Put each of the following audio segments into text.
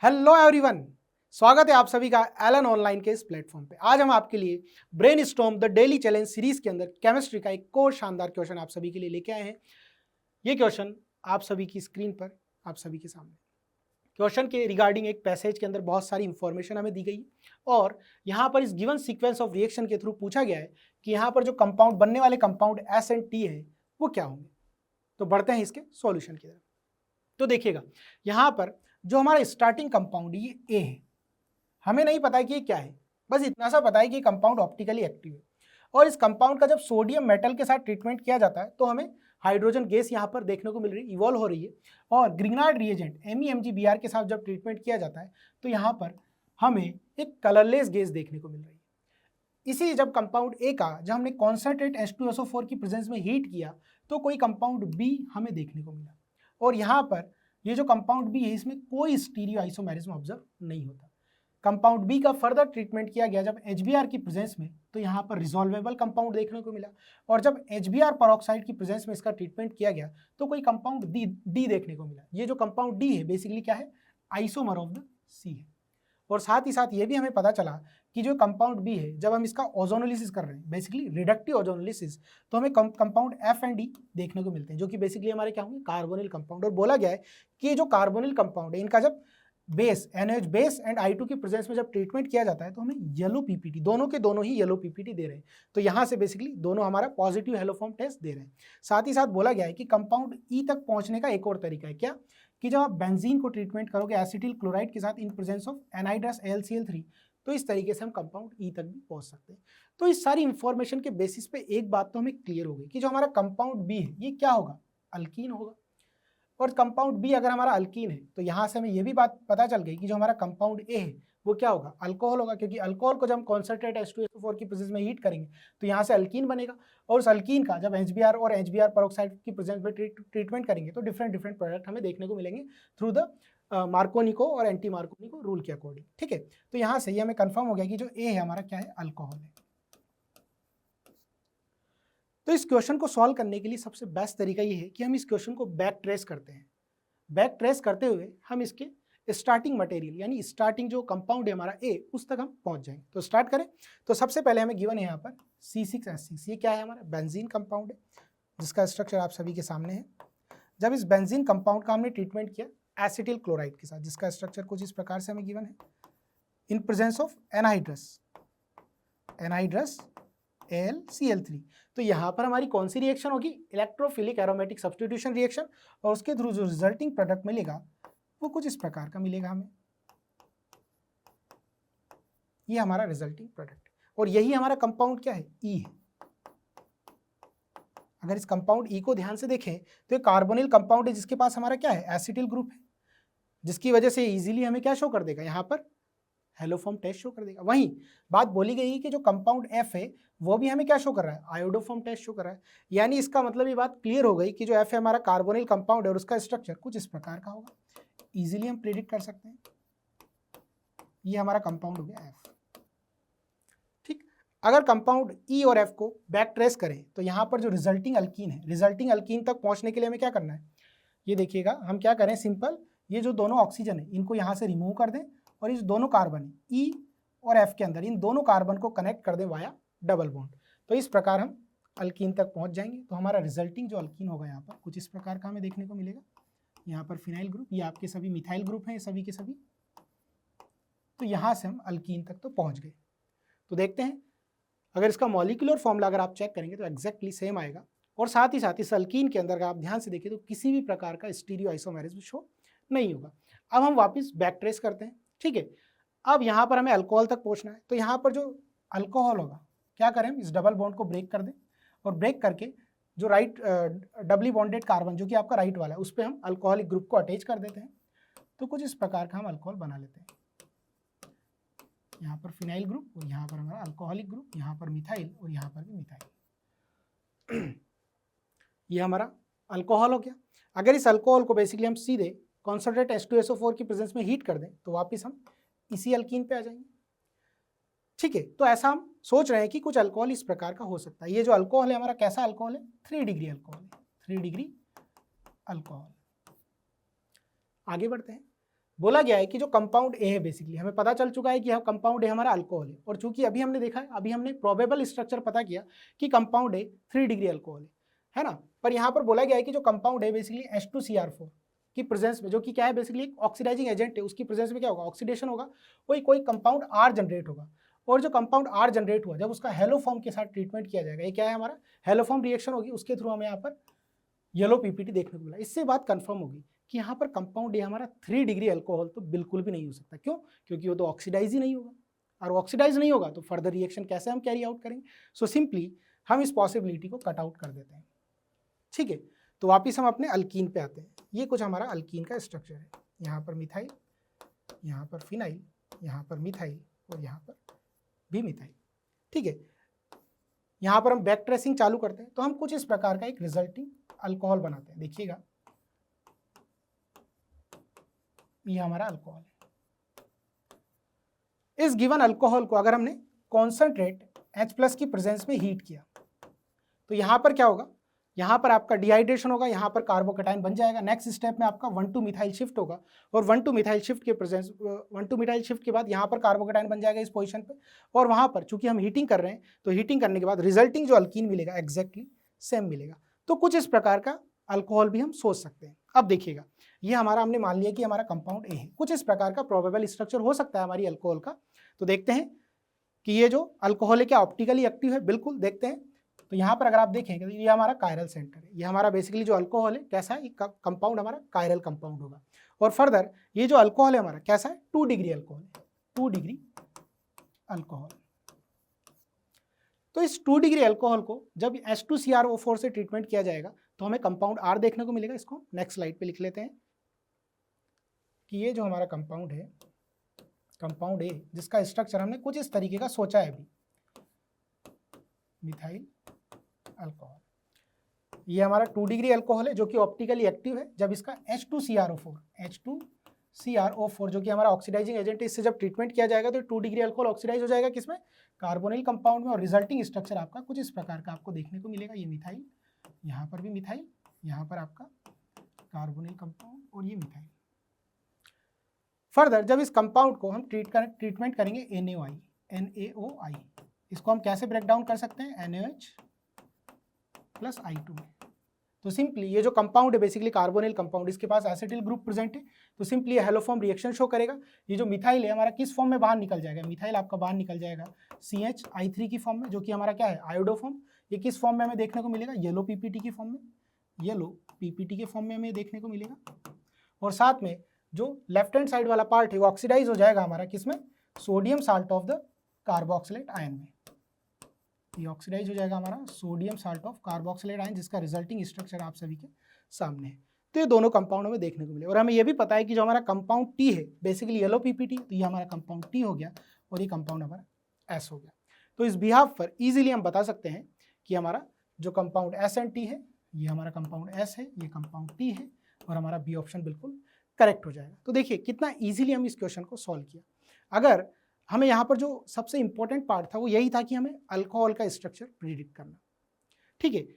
Hello everyone, स्वागत है आप सभी का एलन ऑनलाइन के इस प्लेटफॉर्म पे। आज हम आपके लिए brain storm the daily challenge series के अंदर केमिस्ट्री का एक और शानदार क्वेश्चन आप सभी के लिए लेके आए हैं। ये क्वेश्चन आप सभी की स्क्रीन पर आप सभी के सामने। क्वेश्चन के रिगार्डिंग एक पैसेज के अंदर बहुत सारी इंफॉर्मेशन हमें दी गई है और यहाँ पर इस गिवन सीक्वेंस ऑफ रिएक्शन के थ्रू पूछा गया है कि यहाँ पर जो कंपाउंड बनने वाले कंपाउंड एस एंड टी है वो क्या होंगे। तो बढ़ते हैं इसके सॉल्यूशन की तरफ। तो देखिएगा यहाँ पर जो हमारा स्टार्टिंग कंपाउंड ये ए है, हमें नहीं पता है कि ये क्या है, बस इतना सा पता है कि कंपाउंड ऑप्टिकली एक्टिव है और इस कंपाउंड का जब सोडियम मेटल के साथ ट्रीटमेंट किया जाता है तो हमें हाइड्रोजन गैस यहाँ पर देखने को मिल रही है, इवॉल्व हो रही है। और ग्रिग्नार्ड रिएजेंट MEmgBr के साथ जब ट्रीटमेंट किया जाता है तो यहाँ पर हमें एक कलरलेस गैस देखने को मिल रही है। इसी जब कंपाउंड ए का जब हमने कॉन्सेंट्रेट H2SO4 की प्रेजेंस में हीट किया तो कोई कंपाउंड बी हमें देखने को मिला और यहाँ पर ये जो कंपाउंड बी है इसमें कोई स्टीरियो आइसोमेरिज्म ऑब्जर्व नहीं होता। कंपाउंड बी का फर्दर ट्रीटमेंट किया गया जब HBr की प्रेजेंस में तो यहाँ पर रिजॉल्वेबल कंपाउंड देखने को मिला और जब HBr परऑक्साइड की प्रेजेंस में इसका ट्रीटमेंट किया गया तो कोई कंपाउंड डी देखने को मिला। ये जो कंपाउंड डी है बेसिकली क्या है, आइसोमर ऑफ द सी है। और साथ ही साथ ये भी हमें पता चला कि जो कंपाउंड बी है जब हम इसका ओजोनोलिसिस कर रहे हैं, बेसिकली रिडक्टिव ओजोनोलिसिस, तो हमें कंपाउंड एफ एंड डी देखने को मिलते हैं जो कि बेसिकली हमारे क्या होंगे, कार्बोनिल कंपाउंड। और बोला गया है कि ये जो कार्बोनिल कंपाउंड है इनका जब base NaOH base and I2 की प्रेजेंस में जब ट्रीटमेंट किया जाता है तो हमें येलो पीपीटी, दोनों के दोनों ही येलो पीपीटी दे रहे हैं। तो यहाँ से बेसिकली दोनों हमारा पॉजिटिव हेलोफॉर्म टेस्ट दे रहे हैं। साथ ही साथ बोला गया है कि कंपाउंड ई तक पहुंचने का एक और तरीका है, क्या कि जब आप बेंजीन को ट्रीटमेंट करोगे एसिटिल क्लोराइड के साथ in presence of anhydrous AlCl3 तो इस तरीके से हम कंपाउंड ई तक भी पहुंच सकते हैं। तो इस सारी इंफॉर्मेशन के बेसिस पे एक बात तो हमें क्लियर हो गई कि जो हमारा कंपाउंड बी है ये क्या होगा, अल्कीन होगा। और कंपाउंड बी अगर हमारा अल्कीन है तो यहाँ से हमें ये भी बात पता चल गई कि जो हमारा कंपाउंड ए है वो क्या होगा, अल्कोहल होगा, क्योंकि अल्कोहल को जब हम कॉन्सेंट्रेट H2SO4 की प्रेजेंस में हीट करेंगे तो यहाँ से अल्कीन बनेगा और उस अल्कीन का जब HBr और HBr परऑक्साइड की प्रेजेंस में ट्रीटमेंट करेंगे तो डिफरेंट प्रोडक्ट हमें देखने को मिलेंगे थ्रू द मार्कोनिको और एंटी मार्कोनिको रूल के अकॉर्डिंग। ठीक है, तो यहाँ से ये हमें कंफर्म हो गया कि जो ए है हमारा क्या है, अल्कोहल है। तो इस क्वेश्चन को सॉल्व करने के लिए सबसे बेस्ट तरीका ये है कि हम इस क्वेश्चन को बैक ट्रेस करते हैं। बैक ट्रेस करते हुए हम इसके स्टार्टिंग मटेरियल यानी स्टार्टिंग जो कंपाउंड है हमारा ए उस तक हम पहुंच जाएंगे। तो स्टार्ट करें तो सबसे पहले हमें गिवन है यहाँ पर C6H6, ये क्या है, हमारा बेंजीन कंपाउंड है जिसका स्ट्रक्चर आप सभी के सामने है। जब इस बेंजीन कंपाउंड का हमने ट्रीटमेंट किया एसिटिल क्लोराइड के साथ जिसका स्ट्रक्चर कुछ इस प्रकार से हमें गिवन है in presence of anhydrous AlCl3, तो यहाँ पर हमारी कौन सी रिएक्शन होगी, इलेक्ट्रोफिलिक एरोमेटिक सब्स्टिट्यूशन रिएक्शन, और उसके थ्रू जो रिजल्टिंग प्रोडक्ट मिलेगा वो कुछ इस प्रकार का मिलेगा हमें। ये हमारा रिजल्टिंग प्रोडक्ट और यही हमारा कंपाउंड क्या है, ई है। अगर इस कंपाउंड ई को ध्यान से देखें तो ये कार्बोनिल कंपाउंड है जिसके पास हमारा क्या है, एसिटिल ग्रुप है, जिसकी वजह से इजीली हमें क्या शो कर देगा, यहाँ पर हेलोफॉर्म टेस्ट शो कर देगा। वहीं बात बोली गई है कि जो कंपाउंड एफ है वो भी हमें क्या शो कर रहा है, आयोडोफॉर्म टेस्ट शो कर रहा है। यानी इसका मतलब ये बात क्लियर हो गई कि जो एफ है हमारा कार्बोनिल कंपाउंड है और उसका स्ट्रक्चर कुछ इस प्रकार का होगा। इजीली हम प्रेडिक्ट कर सकते हैं ये हमारा कंपाउंड हो गया एफ। ठीक, अगर कंपाउंड ई और एफ को बैक ट्रेस करें तो यहाँ पर जो रिजल्टिंग अल्कीन है, रिजल्टिंग अल्कीन तक पहुंचने के लिए हमें क्या करना है, ये देखिएगा हम क्या करें, सिंपल ये जो दोनों ऑक्सीजन है इनको यहाँ से रिमूव कर दें और इस दोनों कार्बन ई और एफ के अंदर इन दोनों कार्बन को कनेक्ट कर दें वाया डबल बॉन्ड। तो इस प्रकार हम अल्कीन तक पहुंच जाएंगे। तो हमारा रिजल्टिंग जो अल्कीन होगा यहाँ पर कुछ इस प्रकार का हमें देखने को मिलेगा। यहाँ पर फिनाइल ग्रुप, ये आपके सभी मिथाइल ग्रुप हैं सभी के सभी। तो यहाँ से हम अल्कीन तक तो पहुँच गए। तो देखते हैं अगर इसका मॉलिक्यूलर फॉर्मूला अगर आप चेक करेंगे तो एग्जैक्टली सेम आएगा और साथ ही साथ इस अल्कीन के अंदर अगर आप ध्यान से देखिए तो किसी भी प्रकार का स्टीरियो आइसोमेरिज्म शो नहीं होगा। अब हम वापस बैक ट्रेस करते हैं। ठीक है, अब यहाँ पर हमें अल्कोहल तक पहुँचना है। तो यहाँ पर जो अल्कोहल होगा क्या करें, इस डबल बॉन्ड को ब्रेक कर दें और ब्रेक करके जो राइट डबली बॉन्डेड कार्बन जो कि आपका राइट वाला है उस पर हम अल्कोहलिक ग्रुप को अटैच कर देते हैं। तो कुछ इस प्रकार का हम अल्कोहल बना लेते हैं। यहाँ पर फिनाइल ग्रुप और यहाँ पर हमारा अल्कोहलिक ग्रुप, यहाँ पर मिथाइल और यहाँ पर भी मिथाइल। ये हमारा अल्कोहल हो गया। अगर इस अल्कोहल को बेसिकली हम सीधे कॉन्सेंट्रेट H2SO4 की प्रेजेंस में हीट कर दें तो वापस हम इसी अल्कीन पे आ जाएंगे। ठीक है, तो ऐसा हम सोच रहे हैं कि कुछ अल्कोहल इस प्रकार का हो सकता है। ये जो अल्कोहल है हमारा कैसा अल्कोहल है, 3 डिग्री अल्कोहल है, 3 डिग्री अल्कोहल। आगे बढ़ते हैं। बोला गया है कि जो कंपाउंड ए है, बेसिकली हमें पता चल चुका है कि कंपाउंड ए हमारा अल्कोहल है, और चूंकि अभी हमने देखा है, अभी हमने प्रोबेबल स्ट्रक्चर पता किया कि कंपाउंड ए 3 डिग्री अल्कोहल है ना। पर यहाँ पर बोला गया है कि जो कंपाउंड है बेसिकली H2Cr4 की प्रेजेंस में, जो कि क्या है बेसिकली एक ऑक्सीडाइजिंग एजेंट है, उसकी प्रेजेंस में क्या होगा, ऑक्सीडेशन होगा, कोई कंपाउंड आर जनरेट होगा। और जो कंपाउंड आर जनरेट हुआ, जब उसका हेलो फॉर्म के साथ ट्रीटमेंट किया जाएगा, ये क्या है हमारा हेलो फॉर्म रिएक्शन होगी, उसके थ्रू हमें यहाँ पर येलो पीपीटी देखने को मिला। इससे बात कंफर्म होगी कि यहाँ पर कंपाउंड ये हमारा 3 डिग्री अल्कोहल तो बिल्कुल भी नहीं हो सकता। क्यों? क्योंकि वो तो ऑक्सीडाइज ही नहीं होगा, और ऑक्सीडाइज नहीं होगा तो फर्दर रिएक्शन कैसे हम कैरी आउट करेंगे। सो सिंपली हम इस पॉसिबिलिटी को कट आउट कर देते हैं। ठीक है, तो वापिस हम अपने अल्कीन पे आते हैं। ये कुछ हमारा अल्कीन का स्ट्रक्चर है, यहाँ पर मिथाइल, यहाँ पर फिनाइल, यहाँ पर मिथाइल, और यहाँ पर भी मिथाइल। ठीक है, यहाँ पर हम बैक ट्रेसिंग चालू करते हैं, तो हम कुछ इस प्रकार का एक रिजल्टिंग अल्कोहल बनाते हैं। देखिएगा, ये हमारा अल्कोहल है। इस गिवन अल्कोहल को अगर हमने कॉन्सेंट्रेट H+ की प्रेजेंस में हीट किया, तो यहाँ पर क्या होगा, यहाँ पर आपका डिहाइड्रेशन होगा, यहाँ पर कार्बोकेटाइन बन जाएगा। नेक्स्ट स्टेप में आपका 1,2 मिथाइल शिफ्ट होगा, और 1,2 मिथाइल शिफ्ट के प्रेजेंस 1,2 मिथाइल शिफ्ट के बाद यहाँ पर कार्बोकेटाइन बन जाएगा इस पोजीशन पे, और वहाँ पर चूंकि हम हीटिंग कर रहे हैं, तो हीटिंग करने के बाद रिजल्टिंग जो अल्कीन मिलेगा एग्जैक्टली सेम मिलेगा। तो कुछ इस प्रकार का अल्कोहल भी हम सोच सकते हैं। अब देखिएगा, ये हमारा हमने मान लिया कि हमारा कंपाउंड ए है, कुछ इस प्रकार का प्रोबेबल स्ट्रक्चर हो सकता है हमारी अल्कोहल का। तो देखते हैं कि ये जो अल्कोहल है क्या ऑप्टिकली एक्टिव है, बिल्कुल देखते हैं। तो यहाँ पर अगर आप देखेंगे तो ये हमारा कायरल सेंटर है, ये हमारा बेसिकली जो अल्कोहल है कैसा है, कंपाउंड हमारा कायरल कंपाउंड होगा। और फर्दर ये जो अल्कोहल है हमारा कैसा है, 2 डिग्री अल्कोहल है, 2 डिग्री अल्कोहल। तो इस 2 डिग्री अल्कोहल को जब H2Cr4 से ट्रीटमेंट किया जाएगा तो हमें कंपाउंड आर देखने को मिलेगा। इसको नेक्स्ट स्लाइड पे लिख लेते हैं कि ये जो हमारा कंपाउंड है, कंपाउंड ए, जिसका स्ट्रक्चर हमने कुछ इस तरीके का सोचा है अभी, मिथाइल अल्कोहल। ये हमारा 2 डिग्री अल्कोहल है जो कि ऑप्टिकली एक्टिव है। जब इसका H2Cr4 जो कि हमारा ऑक्सीडाइजिंग एजेंट है, इससे जब ट्रीटमेंट किया जाएगा तो 2 डिग्री अल्कोहल ऑक्सीडाइज हो जाएगा किसमें, कार्बोनिल कंपाउंड में, और रिजल्टिंग स्ट्रक्चर आपका कुछ इस प्रकार का आपको देखने को मिलेगा। ये मिथाइल, यहाँ पर भी मिथाइल, यहाँ पर आपका कार्बोनिल कंपाउंड, और ये मिथाइल। फर्दर जब इस कंपाउंड को हम ट्रीटमेंट करेंगे NaOI, इसको हम कैसे ब्रेक डाउन कर सकते हैं, NaOH प्लस I2 में। तो सिंपली ये जो कंपाउंड है बेसिकली कार्बोनिल कंपाउंड, इसके पास एसिटिल ग्रुप प्रेजेंट है, तो सिंपली ये हेलो फॉर्म रिएक्शन शो करेगा। ये जो मिथाइल है हमारा किस फॉर्म में बाहर निकल जाएगा, मिथाइल आपका बाहर निकल जाएगा CH3 की फॉर्म में, जो कि हमारा क्या है, आयोडो फॉर्म। ये किस फॉर्म में हमें देखने को मिलेगा, येलो पीपीटी की फॉर्म में, येलो पीपीटी के फॉर्म में हमें देखने को मिलेगा। और साथ में जो लेफ्ट हैंड साइड वाला पार्ट है वो ऑक्सीडाइज हो जाएगा हमारा किसमें, sodium salt of the carboxylate ion में। ये ऑक्सीडाइज हो जाएगा हमारा sodium salt of carboxylate ion, जिसका रिजल्टिंग स्ट्रक्चर आप सभी के सामने है। तो ये दोनों कंपाउंड हमें देखने को मिले। और हमें ये भी पता है कि जो हमारा कंपाउंड टी है बेसिकली येलो पीपीटी, तो ये हमारा कंपाउंड टी हो गया, और ये कंपाउंड हमारा एस हो गया। तो इस बिहाफ पर इजीली हम बता सकते हैं कि हमारा जो कंपाउंड एस एंड टी है, ये हमारा कंपाउंड एस है, ये कंपाउंड टी है, और हमारा बी ऑप्शन बिल्कुल करेक्ट हो जाएगा। तो देखिए कितना इजीली हम इस क्वेश्चन को सॉल्व किया। अगर हमें यहाँ पर जो सबसे इंपॉर्टेंट पार्ट था वो यही था कि हमें अल्कोहल का स्ट्रक्चर प्रिडिक्ट करना। ठीक है,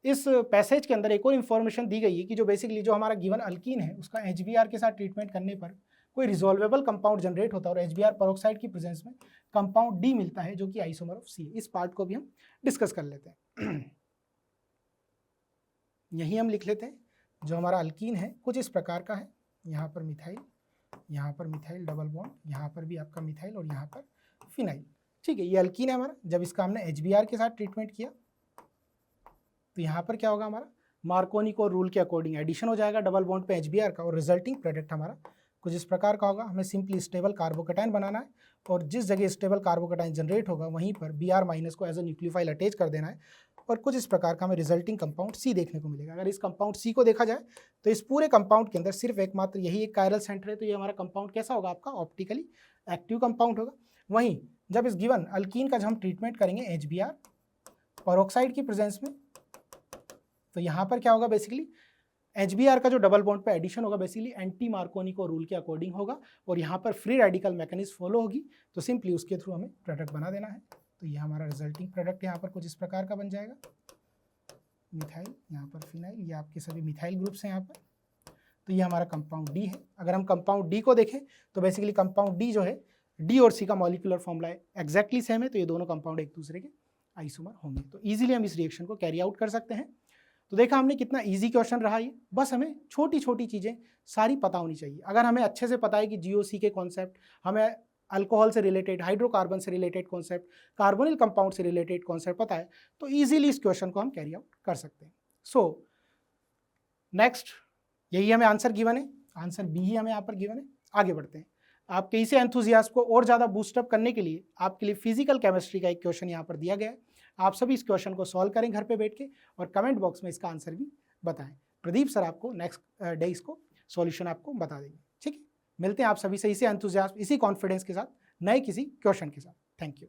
इस पैसेज के अंदर एक और इन्फॉर्मेशन दी गई है कि जो बेसिकली जो हमारा गिवन अल्कीन है उसका HBr के साथ ट्रीटमेंट करने पर कोई रिजॉल्वेबल कंपाउंड जनरेट होता है, और HBr पेरोक्साइड की प्रेजेंस में कंपाउंड डी मिलता है जो कि आइसोमर ऑफ सी है। इस पार्ट को भी हम डिस्कस कर लेते हैं। यही हम लिख लेते हैं, जो हमारा अल्कीन है कुछ इस प्रकार का है, यहाँ पर मिथाइल, यहाँ पर मिथाइल डबल बॉन्ड, यहाँ पर भी आपका मिथाइल, और यहाँ पर फिनाइल। ठीक है, ये अल्कीन है हमारा। जब इसका हमने HBr के साथ ट्रीटमेंट किया तो यहाँ पर क्या होगा, हमारा मार्कोनी को रूल के अकॉर्डिंग एडिशन हो जाएगा डबल बॉन्ड पे HBr का, और रिजल्टिंग प्रोडक्ट हमारा कुछ इस प्रकार का होगा। हमें सिंपली स्टेबल कार्बोकेटाइन बनाना है, और जिस जगह स्टेबल कार्बोकेटाइन जनरेट होगा वहीं पर Br- को एज अ न्यूक्लियोफाइल अटैच कर देना है, और कुछ इस प्रकार का हमें रिजल्टिंग कंपाउंड सी देखने को मिलेगा। अगर इस कंपाउंड सी को देखा जाए तो इस पूरे कंपाउंड के अंदर सिर्फ एकमात्र यही एक कायरल सेंटर है, तो ये हमारा कंपाउंड कैसा होगा, आपका ऑप्टिकली एक्टिव कंपाउंड होगा। वहीं जब इस गिवन अल्कीन का जब हम ट्रीटमेंट करेंगे HBr पेरोक्साइड की प्रेजेंस में, तो यहाँ पर क्या होगा, बेसिकली HBr का जो डबल बॉन्ड पे एडिशन होगा बेसिकली एंटी मार्कोनी को रूल के अकॉर्डिंग होगा, और यहाँ पर फ्री रेडिकल मैकेनिज्म फॉलो होगी, तो सिंपली उसके थ्रू हमें प्रोडक्ट बना देना है। तो ये हमारा रिजल्टिंग प्रोडक्ट यहाँ पर कुछ इस प्रकार का बन जाएगा, मिथाइल, यहाँ पर फिनाइल, ये आपके सभी मिथाइल ग्रुप्स हैं यहाँ पर। तो ये हमारा कंपाउंड डी है। अगर हम कंपाउंड डी को देखें तो बेसिकली कंपाउंड डी जो है, डी और सी का मॉलिक्यूलर फॉर्मूला एग्जैक्टली सेम है, तो ये दोनों कंपाउंड एक दूसरे के आइसोमर होंगे। तो ईजिली हम इस रिएक्शन को कैरी आउट कर सकते हैं। तो देखा हमने कितना ईजी क्वेश्चन रहा ये, बस हमें छोटी छोटी चीज़ें सारी पता होनी चाहिए। अगर हमें अच्छे से पता है कि GOC के कॉन्सेप्ट, हमें अल्कोहल से रिलेटेड, हाइड्रोकार्बन से रिलेटेड कॉन्सेप्ट, कार्बोनिल कंपाउंड से रिलेटेड कॉन्सेप्ट पता है, तो ईजिली इस क्वेश्चन को हम कैरी आउट कर सकते हैं। सो नेक्स्ट, यही हमें आंसर गिवन है, आंसर बी ही हमें यहाँ पर गिवन है। आगे बढ़ते हैं। आपके इसे एंथुजियास्ट को और ज़्यादा बूस्टअप करने के लिए आपके लिए फिजिकल केमिस्ट्री का एक क्वेश्चन यहाँ पर दिया गया है। आप सभी इस क्वेश्चन को सॉल्व करें घर पे बैठ के और कमेंट बॉक्स में इसका आंसर भी बताएं। प्रदीप सर आपको नेक्स्ट डे इसको सॉल्यूशन आपको बता देंगे। ठीक है, मिलते हैं आप सभी से इसी एंथुजियास्ट, इसी कॉन्फिडेंस के साथ नए किसी क्वेश्चन के साथ। Thank you.